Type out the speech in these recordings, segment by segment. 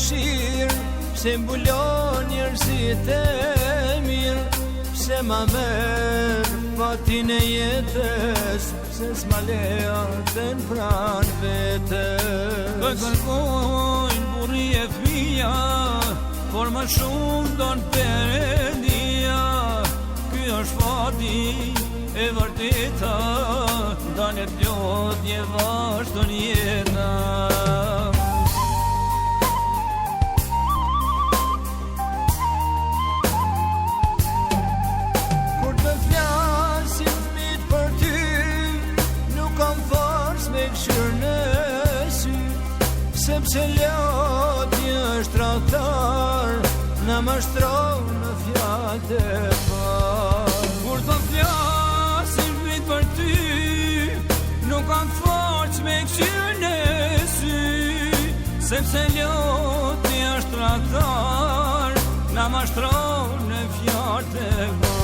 dëshirë, pse mbulon njerëzit e mirë, pse ma merë patin e jetës, pse s'ma lea të në pranë vetës. Të kërkojnë burri e fmija, por më shumë donë Perëndia. Ky është fati e vërteta, dane plotje vazhdon jeta. Kur të flasin fëmijët për ty, nuk kam forcë me këshirë në sy, sepse lotja është tradhtar, na mashtron në fjalë të parë. Kur të flasin fëmijët për ty, nuk kam forcë me këshirë në sy, sepse lotja është tradhtar, na mashtron në fjalë të parë.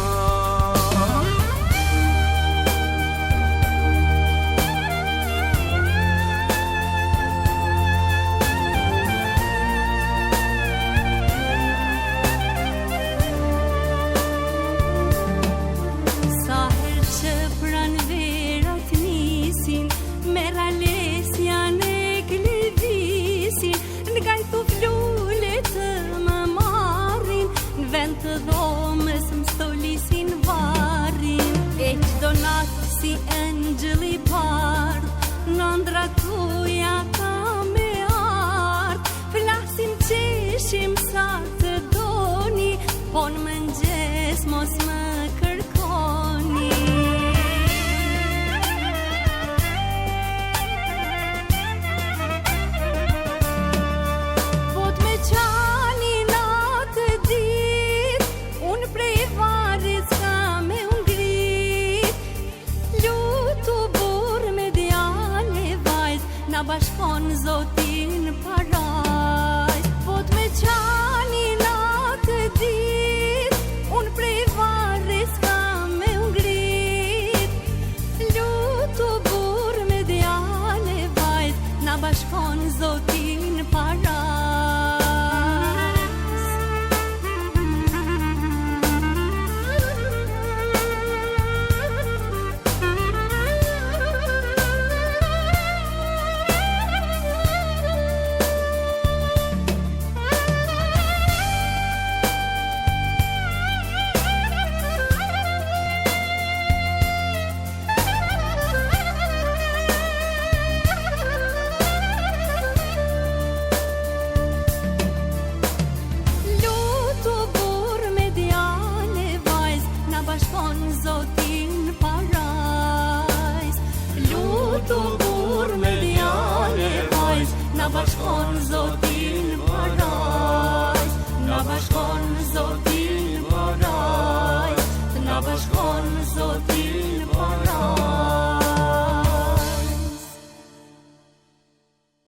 Të dhomës më stolisin varin, e qdo natë si engjëli bardh, në ndra tuja ka me ardh. Flasim qeshim sa të doni, po në mëngjes mos më kërkoni. Na bashkon Zotin paraj, po t'me qani natë dit, unë prej varës ka me ngrit. Lutu burr me djale vajz, na bashkon Zotin paraj.